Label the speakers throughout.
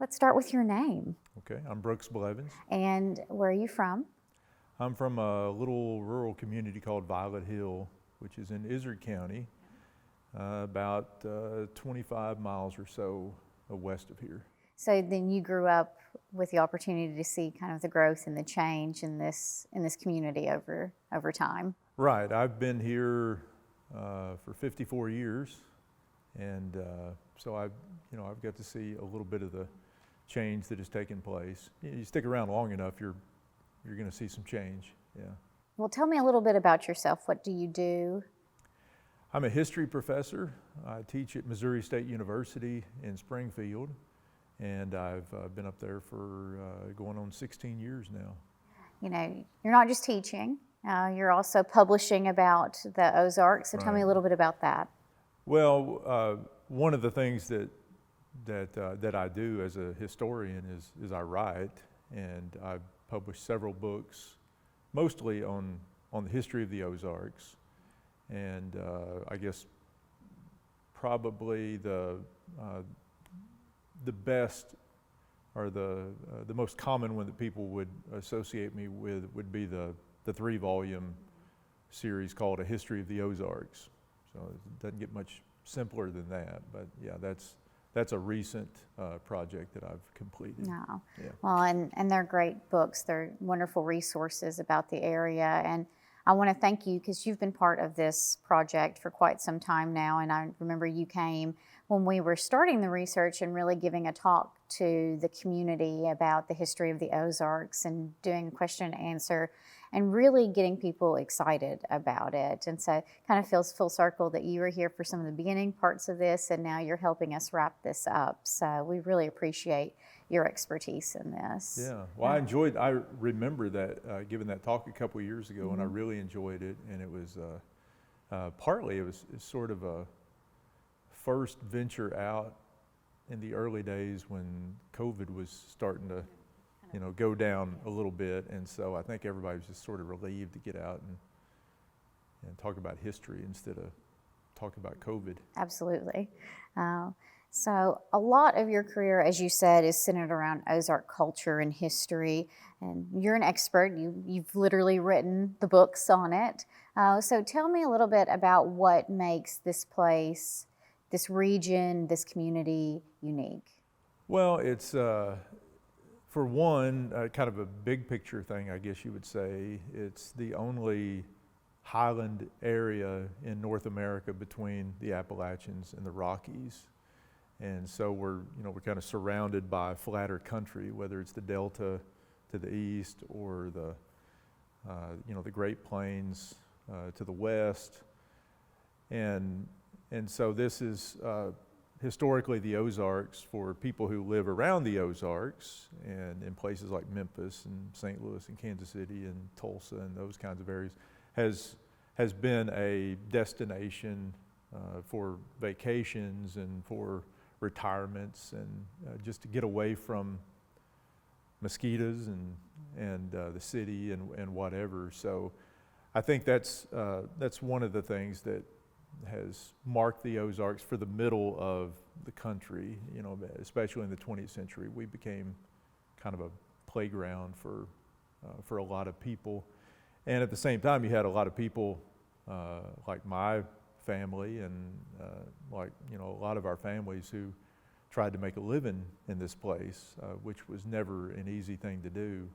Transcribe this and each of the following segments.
Speaker 1: Let's start with your name.
Speaker 2: Okay, I'm Brooks Blevins.
Speaker 1: And where are you from?
Speaker 2: I'm from a little rural community called Violet Hill, which is in Ozark County, about 25 miles or so west of here.
Speaker 1: So then you grew up with the opportunity to see kind of the growth and the change in this community over time.
Speaker 2: Right, I've been here for 54 years, and so I've got to see a little bit of the change that has taken place. You stick around long enough, you're going to see some change. Yeah.
Speaker 1: Well, tell me a little bit about yourself. What do you do?
Speaker 2: I'm a history professor. I teach at Missouri State University in Springfield, and I've been up there for going on 16 years now.
Speaker 1: You know, you're not just teaching, you're also publishing about the Ozarks, so tell me a little bit about that.
Speaker 2: Well, one of the things that I do as a historian is I write, and I've published several books, mostly on the history of the Ozarks, and I guess probably the best or the most common one that people would associate me with would be the 3-volume series called A History of the Ozarks. So it doesn't get much simpler than that, but yeah, that's a recent project that I've completed.
Speaker 1: No.
Speaker 2: Yeah.
Speaker 1: Well, and they're great books. They're wonderful resources about the area. And I want to thank you because you've been part of this project for quite some time now. And I remember you came when we were starting the research and really giving a talk to the community about the history of the Ozarks and doing a question and answer and really getting people excited about it. And so it kind of feels full circle that you were here for some of the beginning parts of this and now you're helping us wrap this up. So we really appreciate your expertise in this.
Speaker 2: Yeah, well, I remember that, giving that talk a couple of years ago, and I really enjoyed it, and it was, partly it was sort of a first venture out in the early days when COVID was starting to, go down a little bit, and so I think everybody was just sort of relieved to get out and talk about history instead of talk about COVID.
Speaker 1: Absolutely. So a lot of your career, as you said, is centered around Ozark culture and history, and you're an expert. You've literally written the books on it. So tell me a little bit about what makes this place, this region, this community unique.
Speaker 2: Well, it's, for one, kind of a big picture thing, I guess you would say. It's the only highland area in North America between the Appalachians and the Rockies. And so we're kind of surrounded by flatter country, whether it's the Delta to the east or the Great Plains to the west. And so this is historically the Ozarks for people who live around the Ozarks and in places like Memphis and St. Louis and Kansas City and Tulsa and those kinds of areas has been a destination for vacations and for retirements and just to get away from mosquitoes and the city and whatever. So I think that's one of the things that has marked the Ozarks for the middle of the country, especially in the 20th century. We became kind of a playground for a lot of people. And at the same time, you had a lot of people like my family and a lot of our families who tried to make a living in this place, which was never an easy thing to do.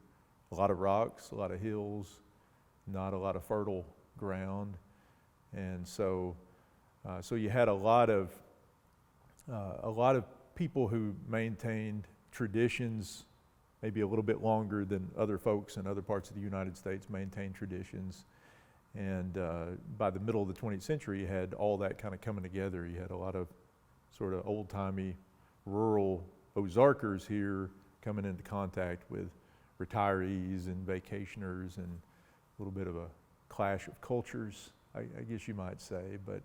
Speaker 2: A lot of rocks, a lot of hills, not a lot of fertile ground, and so you had a lot of people who maintained traditions maybe a little bit longer than other folks in other parts of the United States maintained traditions. And by the middle of the 20th century, you had all that kind of coming together. You had a lot of sort of old-timey rural Ozarkers here coming into contact with retirees and vacationers, and a little bit of a clash of cultures, I guess you might say. But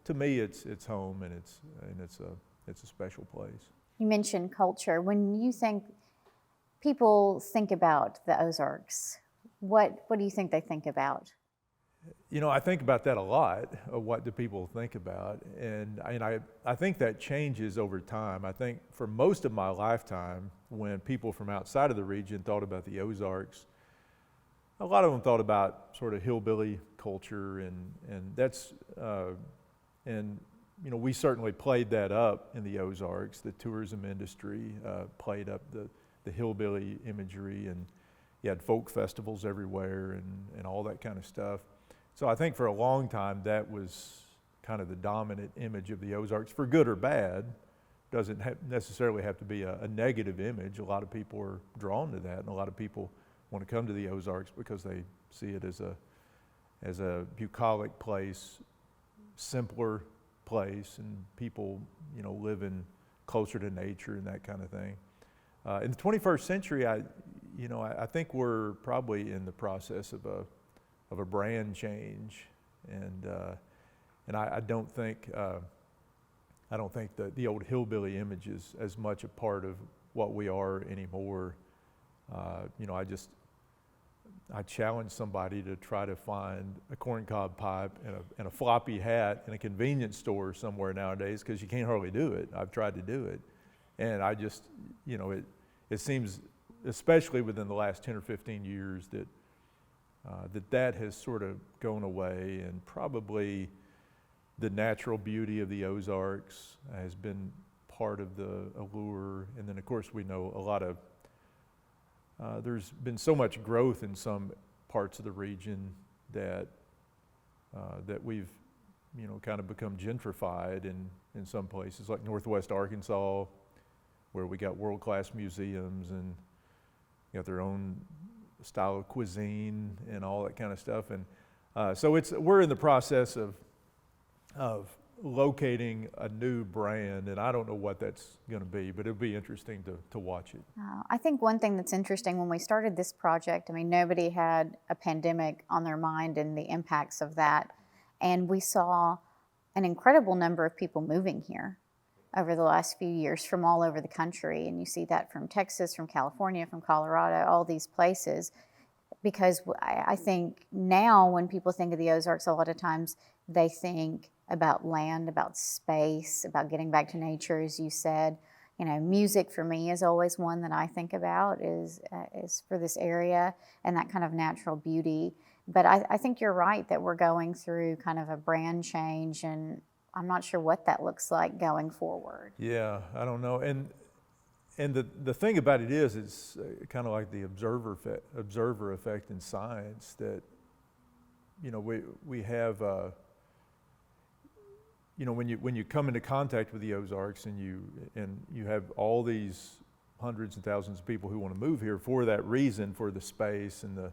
Speaker 2: to me, it's home, and it's a special place.
Speaker 1: You mentioned culture. When you think people think about the Ozarks, what do you think they think about?
Speaker 2: I think about that a lot, of what do people think about, and I think that changes over time. I think for most of my lifetime, when people from outside of the region thought about the Ozarks, a lot of them thought about sort of hillbilly culture, and that's, and we certainly played that up in the Ozarks. The tourism industry played up the hillbilly imagery, and you had folk festivals everywhere and all that kind of stuff. So I think for a long time that was kind of the dominant image of the Ozarks, for good or bad. Doesn't necessarily have to be a negative image. A lot of people are drawn to that, and a lot of people want to come to the Ozarks because they see it as a bucolic place, simpler place, and people living closer to nature and that kind of thing. In the 21st century, I think we're probably in the process of a brand change, and I don't think that the old hillbilly image is as much a part of what we are anymore. I challenge somebody to try to find a corncob pipe and a floppy hat in a convenience store somewhere nowadays, because you can't hardly do it. I've tried to do it, and I just, it seems, especially within the last 10 or 15 years, that has sort of gone away, and probably the natural beauty of the Ozarks has been part of the allure. And then of course we know a lot of, there's been so much growth in some parts of the region that we've kind of become gentrified in some places, like Northwest Arkansas, where we got world-class museums and got their own style of cuisine and all that kind of stuff. And so we're in the process of locating a new brand, and I don't know what that's going to be, but it'll be interesting to watch it.
Speaker 1: I think one thing that's interesting, when we started this project, nobody had a pandemic on their mind and the impacts of that, and we saw an incredible number of people moving here over the last few years from all over the country. And you see that from Texas, from California, from Colorado, all these places. Because I think now when people think of the Ozarks, a lot of times they think about land, about space, about getting back to nature, as you said. Music for me is always one that I think about, is for this area and that kind of natural beauty. But I think you're right that we're going through kind of a brand change, and I'm not sure what that looks like going forward.
Speaker 2: Yeah, I don't know. And the thing about it is, it's kind of like the observer effect in science, that we have when you come into contact with the Ozarks, and you have all these hundreds and thousands of people who want to move here for that reason, for the space and the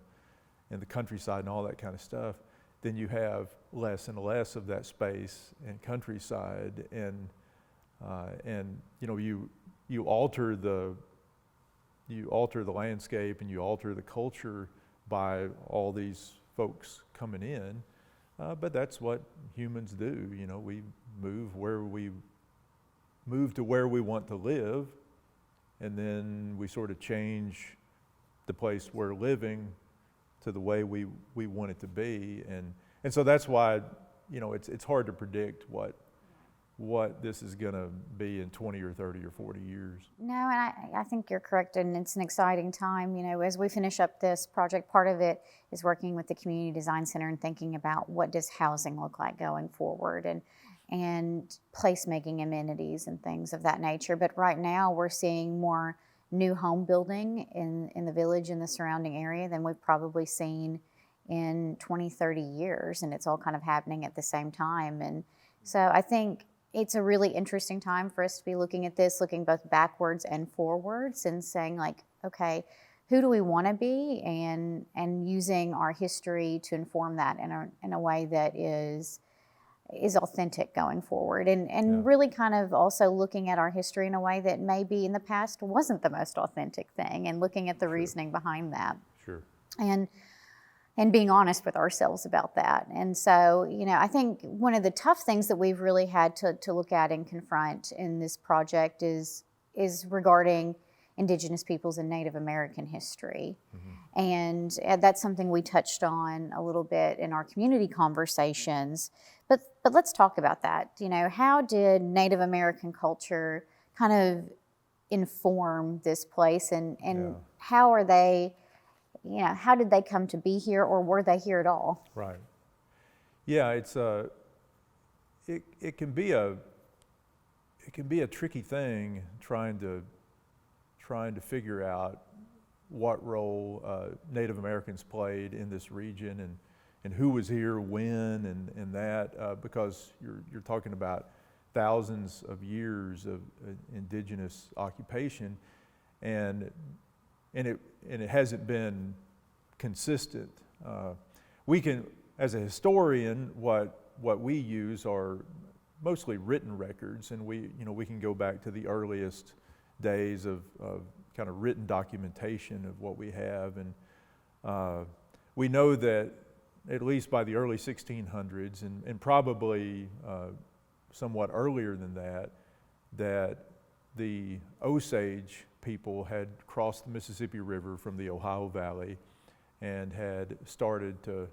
Speaker 2: countryside and all that kind of stuff, then you have less and less of that space and countryside, and you alter the landscape and you alter the culture by all these folks coming in. But that's what humans do. We move to where we want to live, and then we sort of change the place we're living to the way we want it to be, and so that's why it's hard to predict what this is going to be in 20 or 30 or 40 years.
Speaker 1: No, and I think you're correct, and it's an exciting time. As we finish up this project, part of it is working with the Community Design Center and thinking about what does housing look like going forward, and placemaking amenities and things of that nature. But right now we're seeing more new home building in the village and the surrounding area than we've probably seen in 20, 30 years, and it's all kind of happening at the same time. And so I think it's a really interesting time for us to be looking at this, looking both backwards and forwards, and saying, like, okay, who do we want to be, and using our history to inform that in a way that is authentic going forward, and really kind of also looking at our history in a way that maybe in the past wasn't the most authentic thing, and looking at the reasoning behind that.
Speaker 2: Sure.
Speaker 1: And being honest with ourselves about that. And so, I think one of the tough things that we've really had to look at and confront in this project is regarding Indigenous peoples and Native American history. And that's something we touched on a little bit in our community conversations. But let's talk about that. You know, how did Native American culture kind of inform this place, and how are they, you know, how did they come to be here, or were they here at all?
Speaker 2: Right. Yeah, it's it can be a tricky thing trying to figure out what role Native Americans played in this region, and who was here when, and that because you're talking about thousands of years of indigenous occupation, and it hasn't been consistent. We can, as a historian, what we use are mostly written records, and we can go back to the earliest days of kind of written documentation of what we have, and we know that at least by the early 1600s, and probably somewhat earlier than that the Osage people had crossed the Mississippi River from the Ohio Valley and had started to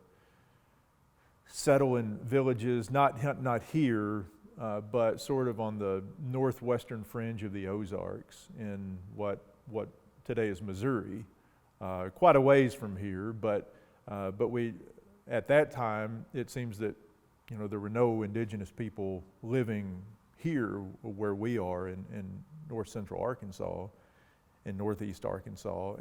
Speaker 2: settle in villages, not here, but sort of on the northwestern fringe of the Ozarks in what today is Missouri, quite a ways from here. But we, at that time, it seems that there were no indigenous people living here where we are in north central Arkansas, in northeast Arkansas,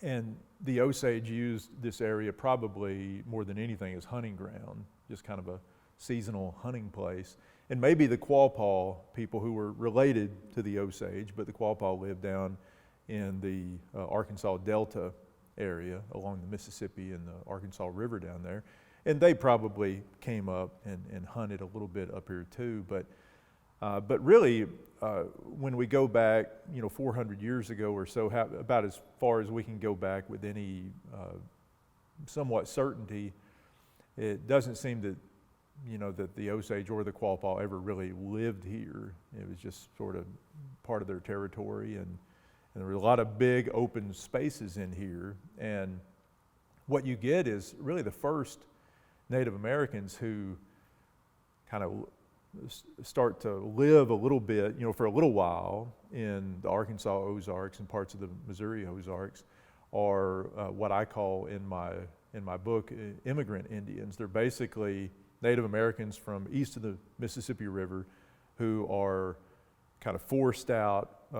Speaker 2: and the Osage used this area probably more than anything as hunting ground, just kind of a seasonal hunting place. And maybe the Quapaw people, who were related to the Osage, but the Quapaw lived down in the Arkansas Delta area along the Mississippi and the Arkansas River down there. And they probably came up and hunted a little bit up here too. But really, when we go back, 400 years ago or so, about as far as we can go back with any somewhat certainty, it doesn't seem that that the Osage or the Quapaw ever really lived here. It was just sort of part of their territory, and there were a lot of big open spaces in here. And what you get is really the first Native Americans who kind of start to live a little bit, for a little while in the Arkansas Ozarks and parts of the Missouri Ozarks are what I call in my book immigrant Indians. They're basically Native Americans from east of the Mississippi River who are kind of forced out,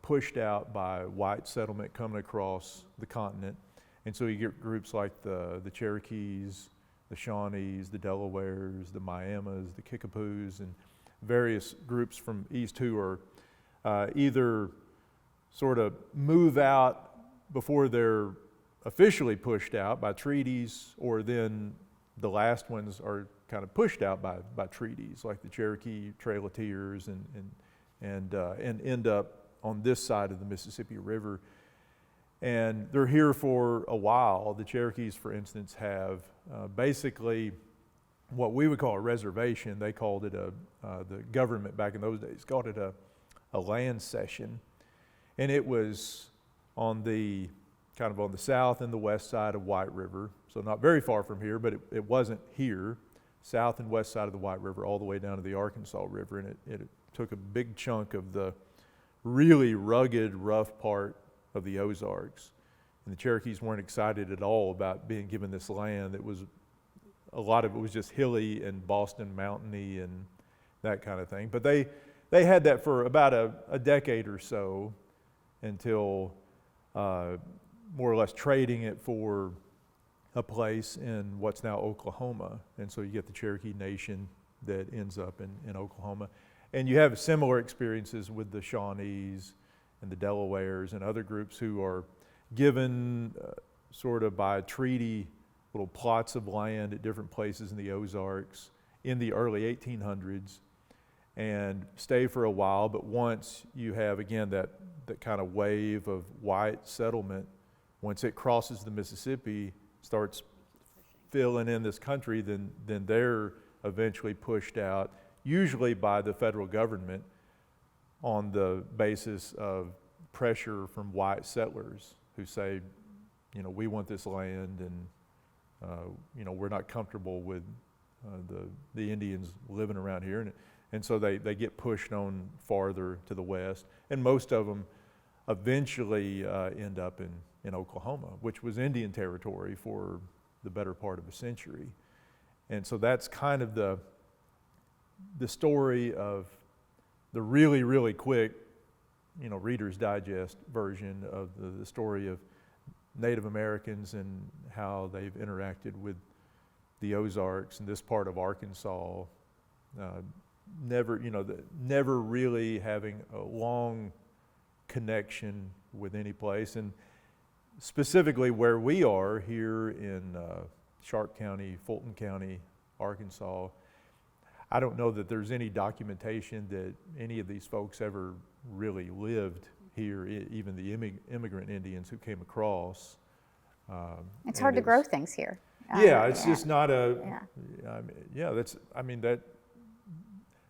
Speaker 2: pushed out by white settlement coming across the continent. And so you get groups like the Cherokees, the Shawnees, the Delawares, the Miamis, the Kickapoos, and various groups from east who are either sort of move out before they're officially pushed out by treaties, or then the last ones are kind of pushed out by treaties, like the Cherokee Trail of Tears, and end up on this side of the Mississippi River. And they're here for a while. The Cherokees, for instance, have basically what we would call a reservation. They called it the government back in those days called it a land cession. And it was on the kind of on the south and the west side of White River. So not very far from here, but it wasn't here. South and west side of the White River, all the way down to the Arkansas River. And it took a big chunk of the really rugged, rough part of the Ozarks. And the Cherokees weren't excited at all about being given this land. It was, a lot of it was just hilly and Boston mountainy and that kind of thing. But they had that for about a decade or so, until more or less trading it for a place in what's now Oklahoma. And so you get the Cherokee Nation that ends up in Oklahoma. And you have similar experiences with the Shawnees and the Delawares and other groups who are given sort of by treaty little plots of land at different places in the Ozarks in the early 1800s and stay for a while. But once you have, again, that kind of wave of white settlement, once it crosses the Mississippi, starts filling in this country, then they're eventually pushed out, usually by the federal government, on the basis of pressure from white settlers who say, we want this land, and we're not comfortable with the Indians living around here, and so they get pushed on farther to the west, and most of them eventually end up in Oklahoma, which was Indian territory for the better part of a century. And so that's kind of the story of the really, really quick, Reader's Digest version of the story of Native Americans and how they've interacted with the Ozarks and this part of Arkansas, never really having a long connection with any place. And specifically where we are here in Sharp County, Fulton County, Arkansas, I don't know that there's any documentation that any of these folks ever really lived here, even the immigrant Indians who came across.
Speaker 1: It's hard to grow things here.
Speaker 2: It's just not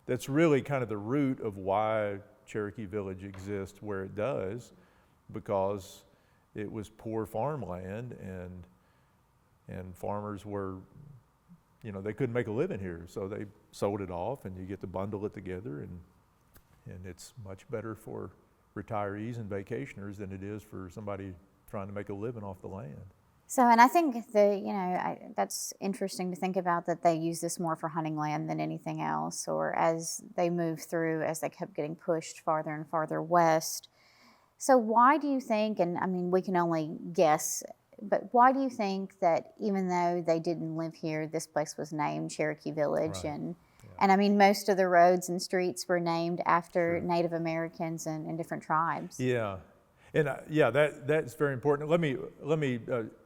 Speaker 2: that's really kind of the root of why Cherokee Village exists where it does, because it was poor farmland, and farmers were, they couldn't make a living here, so they sold it off, and you get to bundle it together, and it's much better for retirees and vacationers than it is for somebody trying to make a living off the land.
Speaker 1: So, and I think that's interesting to think about, that they use this more for hunting land than anything else, or as they move through, as they kept getting pushed farther and farther west. So why do you think, and I mean, we can only guess, but why do you think that even though they didn't live here, this place was named Cherokee Village?
Speaker 2: Right.
Speaker 1: And I mean, most of the roads and streets were named after Native Americans and different tribes.
Speaker 2: Yeah. And that's very important. Let me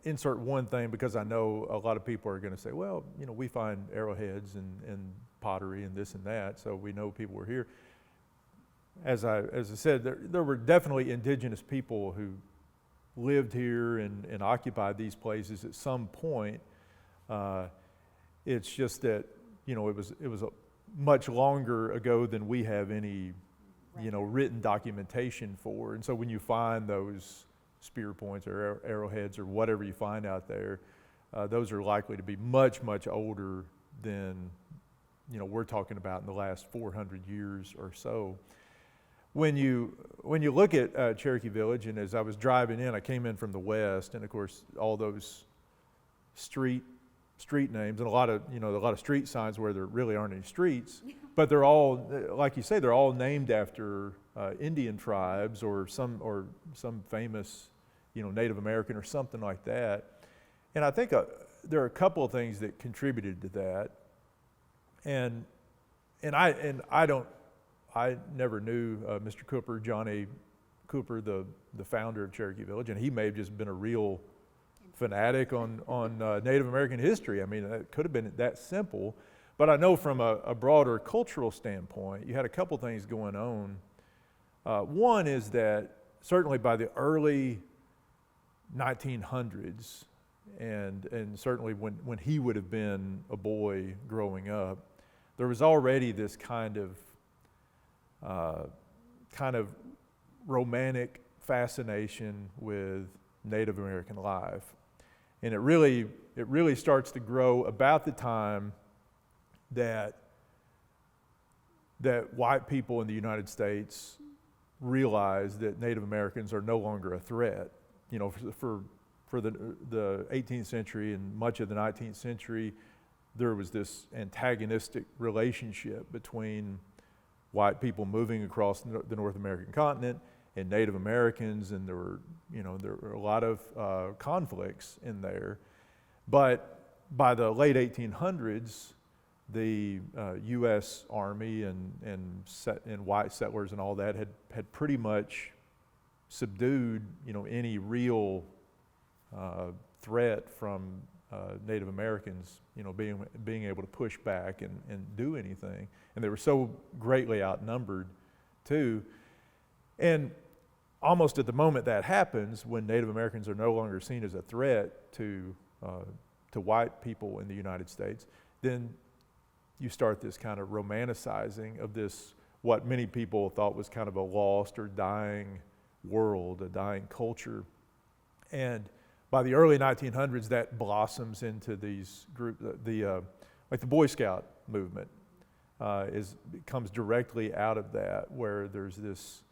Speaker 2: insert one thing, because I know a lot of people are going to say, well, we find arrowheads and pottery and this and that, so we know people were here. As I said, there were definitely indigenous people who lived here and occupied these places at some point. It's just that it was a much longer ago than we have any written documentation for. And so when you find those spear points or arrowheads or whatever you find out there, those are likely to be much, much older than we're talking about in the last 400 years or so. When you look at Cherokee Village, and as I was driving in, I came in from the west, and of course all those street names and a lot of street signs where there really aren't any streets, but they're all, like you say, they're all named after Indian tribes or some famous Native American or something like that. And I think there are a couple of things that contributed to that. And I never knew Mr. Cooper, John A. Cooper, the founder of Cherokee Village, and he may have just been a real fanatic on Native American history. I mean, it could have been that simple. But I know from a broader cultural standpoint, you had a couple things going on. One is that certainly by the early 1900s, and certainly when he would have been a boy growing up, there was already this kind of romantic fascination with Native American life. And it really starts to grow about the time that white people in the United States realize that Native Americans are no longer a threat. For the 18th century and much of the 19th century, there was this antagonistic relationship between white people moving across the North American continent and Native Americans, and there were a lot of conflicts in there. But by the late 1800s, the U.S. Army and white settlers and all that had pretty much subdued any real threat from Native Americans being able to push back and do anything, and they were so greatly outnumbered too. And almost at the moment that happens, when Native Americans are no longer seen as a threat to white people in the United States, then you start this kind of romanticizing of this, what many people thought was kind of a lost or dying world, a dying culture. And by the early 1900s, that blossoms into these groups, like the Boy Scout movement comes directly out of that, where there's this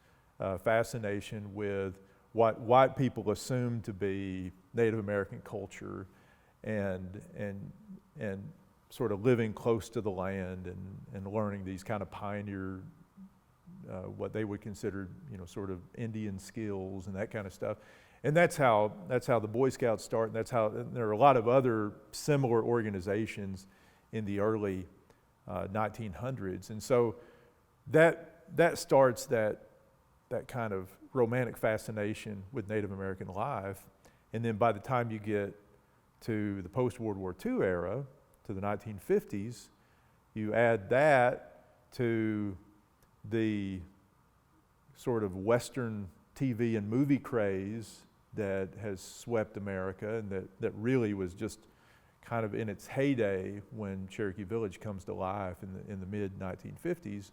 Speaker 2: fascination with what white people assume to be Native American culture, and sort of living close to the land and learning these kind of pioneer, what they would consider, sort of Indian skills and that kind of stuff. And that's how the Boy Scouts start, and there are a lot of other similar organizations in the early 1900s. And so that starts that kind of romantic fascination with Native American life. And then by the time you get to the post-World War II era, to the 1950s, you add that to the sort of Western TV and movie craze that has swept America, and that really was just kind of in its heyday when Cherokee Village comes to life in the mid-1950s.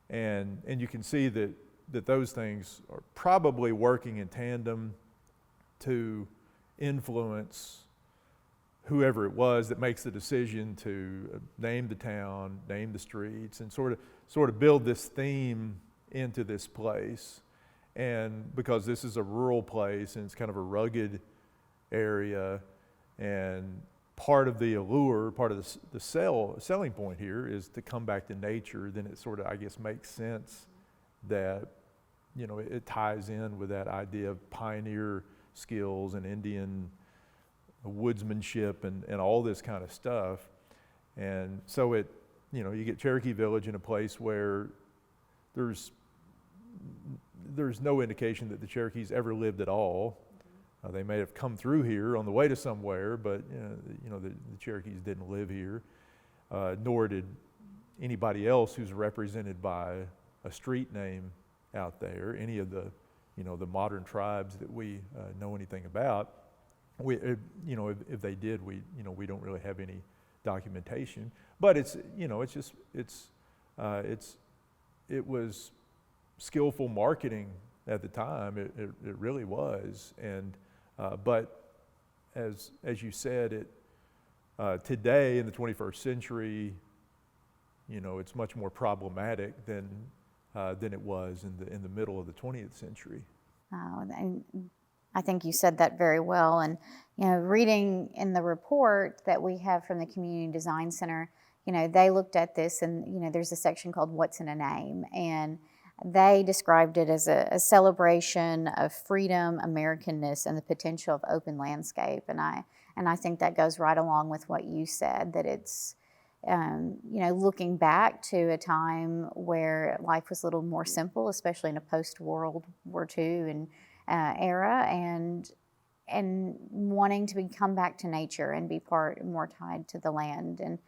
Speaker 2: And you can see that those things are probably working in tandem to influence whoever it was that makes the decision to name the town, name the streets, and sort of build this theme into this place. And because this is a rural place and it's kind of a rugged area, and part of the allure, part of the selling point here is to come back to nature, then it sort of, I guess, makes sense that, it ties in with that idea of pioneer skills and Indian woodsmanship and all this kind of stuff. And so you get Cherokee Village in a place where there's no indication that the Cherokees ever lived at all. They may have come through here on the way to somewhere, but the Cherokees didn't live here, nor did anybody else who's represented by a street name out there, any of the modern tribes that we know anything about. If they did, we don't really have any documentation. But it was skillful marketing at the time. It really was. And but as you said, today in the 21st century, it's much more problematic than it was in the middle of the 20th century.
Speaker 1: And I think you said that very well. And reading in the report that we have from the Community Design Center, they looked at this, and there's a section called "What's in a Name," and they described it as a celebration of freedom, Americanness, and the potential of open landscape. And I think that goes right along with what you said, that it's looking back to a time where life was a little more simple, especially in a post-World War II and era, and wanting to come back to nature and be more tied to the land. And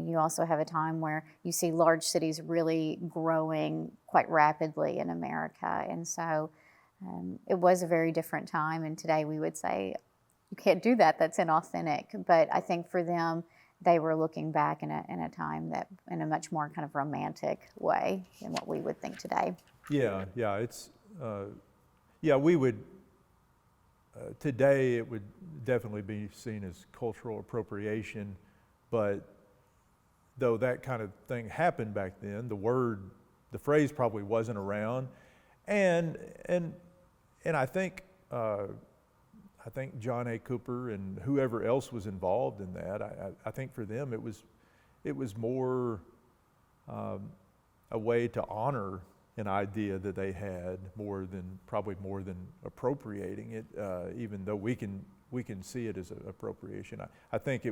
Speaker 1: you also have a time where you see large cities really growing quite rapidly in America, and so it was a very different time. And today we would say you can't do that; that's inauthentic. But I think for them, they were looking back in a time that in a much more kind of romantic way than what we would think today.
Speaker 2: Yeah, it's. We would, today it would definitely be seen as cultural appropriation, but though that kind of thing happened back then, the phrase probably wasn't around, and I think John A. Cooper and whoever else was involved in that, I think for them it was more a way to honor an idea that they had more than appropriating it, even though we can see it as an appropriation. I think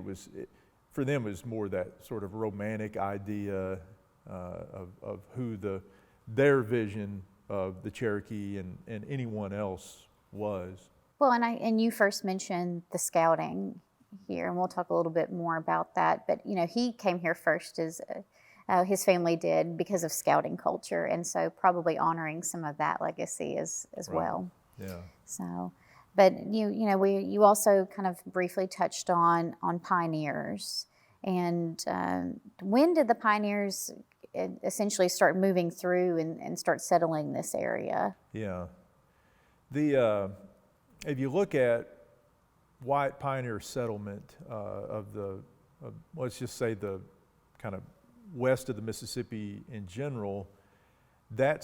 Speaker 2: for them it was more that sort of romantic idea of who their vision of the Cherokee and anyone else was.
Speaker 1: Well, and you first mentioned the scouting here, and we'll talk a little bit more about that. But he came here first as his family did because of scouting culture, and so probably honoring some of that legacy as
Speaker 2: Right.
Speaker 1: well.
Speaker 2: Yeah.
Speaker 1: So, but you also kind of briefly touched on pioneers, and when did the pioneers essentially start moving through and start settling this area?
Speaker 2: Yeah. If you look at white pioneer settlement let's just say the kind of west of the Mississippi in general, that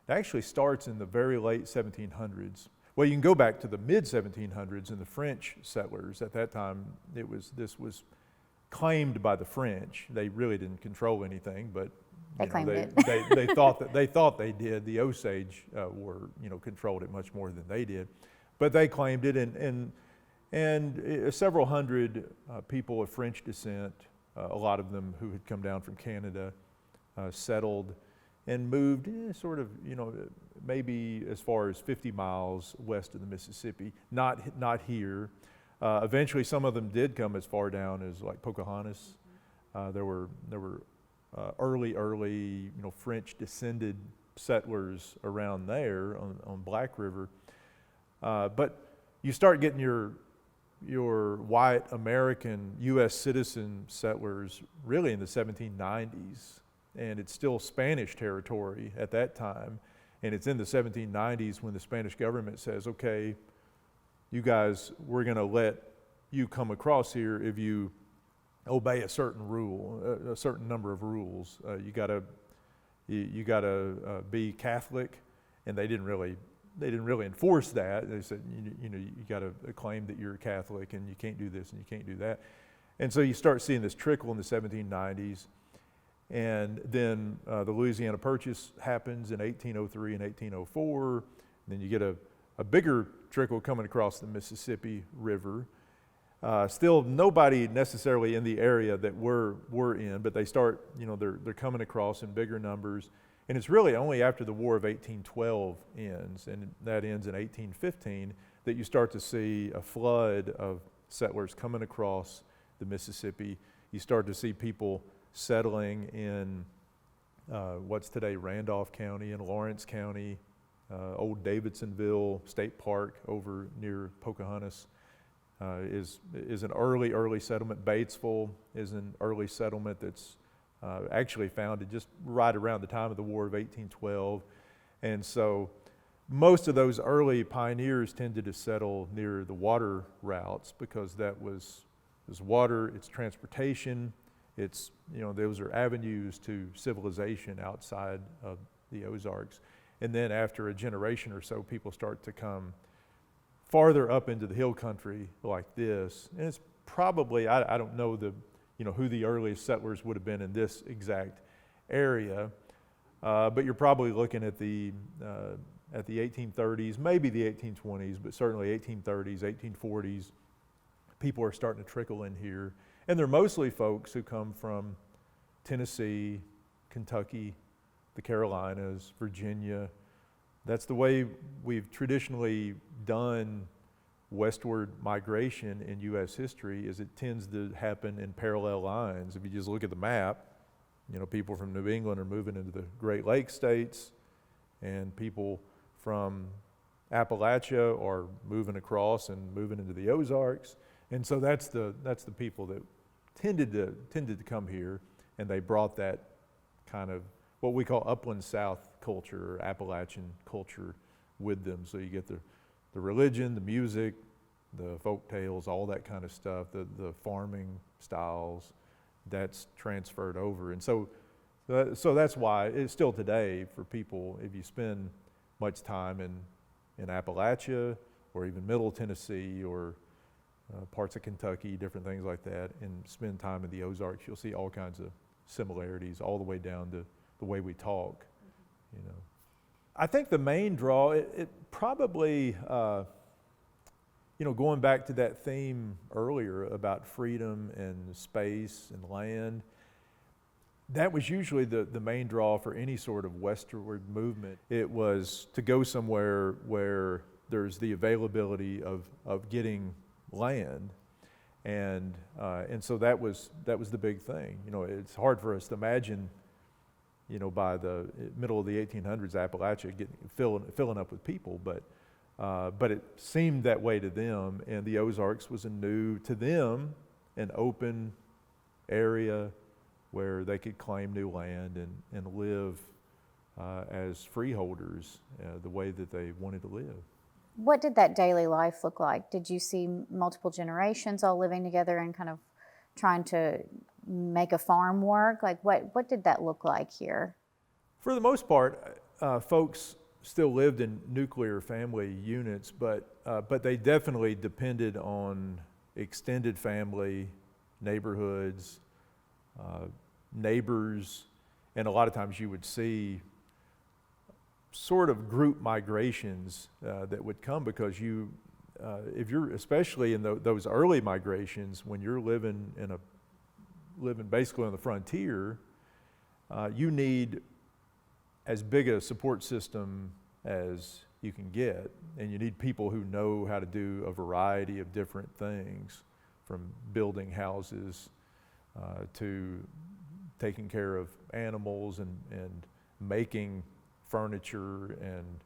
Speaker 2: actually starts in the very late 1700s. Well, you can go back to the mid 1700s and the French settlers. At that time, this was claimed by the French. They really didn't control anything, but
Speaker 1: They claimed it.
Speaker 2: they thought they did. The Osage controlled it much more than they did, but they claimed it, and several hundred people of French descent, a lot of them who had come down from Canada, settled and moved maybe as far as 50 miles west of the Mississippi. Not here. Eventually, some of them did come as far down as like Pocahontas. There were early French descended settlers around there on Black River. But you start getting your white American U.S. citizen settlers really in the 1790s, and it's still Spanish territory at that time. And it's in the 1790s when the Spanish government says, okay, you guys, we're going to let you come across here if you obey a certain rule, a certain number of rules. You gotta be Catholic, and they didn't really enforce that. They said, you gotta claim that you're Catholic, and you can't do this and you can't do that. And so you start seeing this trickle in the 1790s. And then the Louisiana Purchase happens in 1803 and 1804. And then you get a bigger trickle coming across the Mississippi River. Still nobody necessarily in the area that we're in, but they start, they're coming across in bigger numbers. And it's really only after the War of 1812 ends, and that ends in 1815, that you start to see a flood of settlers coming across the Mississippi. You start to see people settling in what's today Randolph County and Lawrence County, old Davidsonville State Park over near Pocahontas is an early settlement. Batesville is an early settlement that's actually founded just right around the time of the War of 1812. And so most of those early pioneers tended to settle near the water routes because that was water, it's transportation, it's, those are avenues to civilization outside of the Ozarks. And then after a generation or so, people start to come farther up into the hill country like this. And it's probably, I don't know who the earliest settlers would have been in this exact area, but you're probably looking at the 1830s, maybe the 1820s, but certainly 1830s, 1840s. People are starting to trickle in here. And they're mostly folks who come from Tennessee, Kentucky, the Carolinas, Virginia. That's the way we've traditionally done westward migration in U.S. history, is it tends to happen in parallel lines. If you just look at the map, people from New England are moving into the Great Lakes states, and people from Appalachia are moving across and moving into the Ozarks. And so that's the people that tended to come here, and they brought that kind of what we call upland South culture or Appalachian culture with them. So you get the religion, the music, the folk tales, all that kind of stuff, the farming styles, that's transferred over. And so that's why it's still today for people, if you spend much time in Appalachia or even Middle Tennessee or parts of Kentucky, different things like that, and spend time in the Ozarks, you'll see all kinds of similarities all the way down to the way we talk. I think the main draw, it probably, going back to that theme earlier about freedom and space and land, that was usually the main draw for any sort of westward movement. It was to go somewhere where there's the availability of getting land, and so that was the big thing. It's hard for us to imagine, by the middle of the 1800s, Appalachia filling up with people, but it seemed that way to them, and the Ozarks was to them, an open area where they could claim new land and live as freeholders the way that they wanted to live.
Speaker 1: What did that daily life look like? Did you see multiple generations all living together and kind of trying to make a farm work? Like what did that look like here?
Speaker 2: For the most part, folks still lived in nuclear family units, but they definitely depended on extended family, neighborhoods, neighbors, and a lot of times you would see sort of group migrations that would come because if you're especially in those early migrations when you're living basically on the frontier, you need as big a support system as you can get, and you need people who know how to do a variety of different things, from building houses to taking care of animals and making furniture and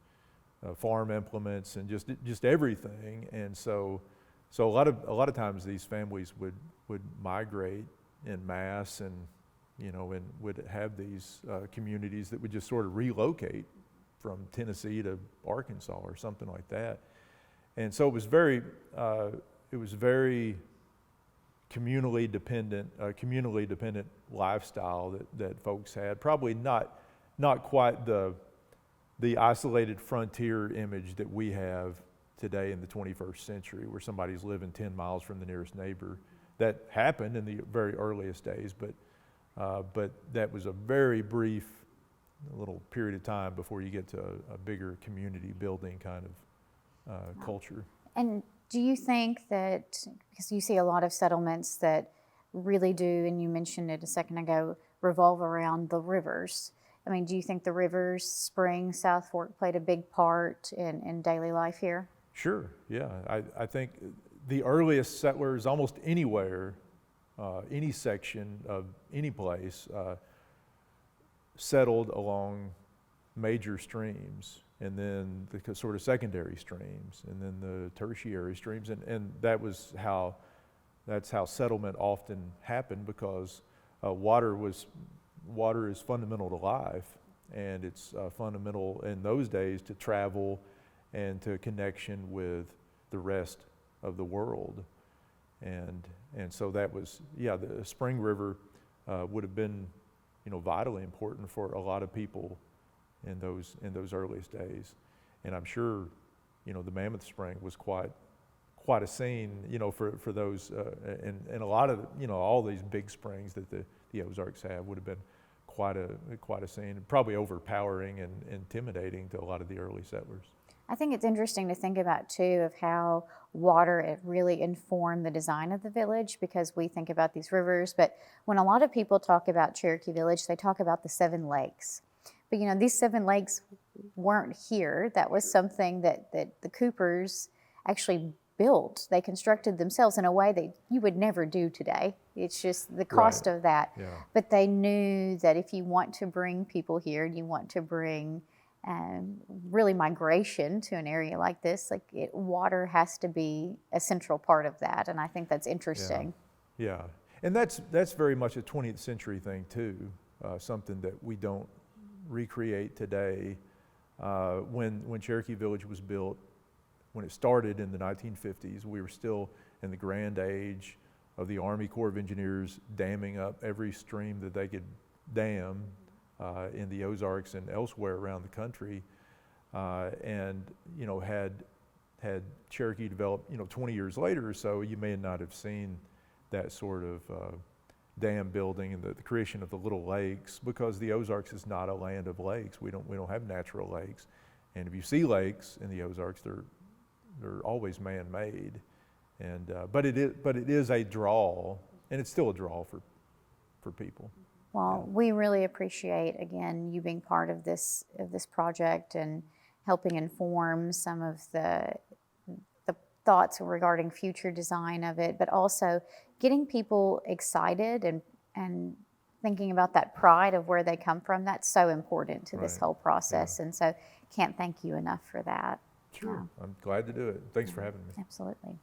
Speaker 2: farm implements and just everything. And so a lot of times these families would migrate en masse, and and would have these communities that would just sort of relocate from Tennessee to Arkansas or something like that. And so it was very communally dependent lifestyle that folks had. Probably not quite the isolated frontier image that we have today in the 21st century, where somebody's living 10 miles from the nearest neighbor. That happened in the very earliest days, but that was a very brief little period of time before you get to a bigger community building kind of culture. And
Speaker 1: do you think that, because you see a lot of settlements that really do, and you mentioned it a second ago, revolve around the rivers. I mean, do you think the rivers, Spring, South Fork, played a big part in daily life here?
Speaker 2: Sure, yeah. I think the earliest settlers almost anywhere, any section of any place, settled along major streams, and then the sort of secondary streams, and then the tertiary streams, and that's how settlement often happened, because water is fundamental to life, and it's fundamental in those days to travel and to connection with the rest of the world. And so that was, the Spring River would have been, vitally important for a lot of people in those earliest days. And I'm sure, the Mammoth Spring was quite a scene, for those, and a lot of, all these big springs that the Ozarks have would have been quite a scene, probably overpowering and intimidating to a lot of the early settlers.
Speaker 1: I think it's interesting to think about too of how water, it really informed the design of the village, because we think about these rivers, but when a lot of people talk about Cherokee Village, they talk about the 7 lakes. But these 7 lakes weren't here. That was something that the Coopers actually built. They constructed themselves in a way that you would never do today. It's just the cost of that.
Speaker 2: Yeah.
Speaker 1: But they knew that if you want to bring people here, you want to bring really migration to an area like this, water has to be a central part of that, and I think that's interesting.
Speaker 2: Yeah. And that's very much a 20th century thing too, something that we don't recreate today. When Cherokee Village was built, when it started in the 1950s, we were still in the grand age of the Army Corps of Engineers damming up every stream that they could dam in the Ozarks and elsewhere around the country, and had Cherokee developed 20 years later or so, you may not have seen that sort of dam building and the creation of the little lakes, because the Ozarks is not a land of lakes. We don't have natural lakes, and if you see lakes in the Ozarks, they're always man-made, and but it is a draw, and it's still a draw for people.
Speaker 1: Well, we really appreciate, again, you being part of this project and helping inform some of the thoughts regarding future design of it, but also getting people excited and thinking about that pride of where they come from. That's so important to this whole process, and so can't thank you enough for that.
Speaker 2: Sure, I'm glad to do it. Thanks for having me.
Speaker 1: Absolutely.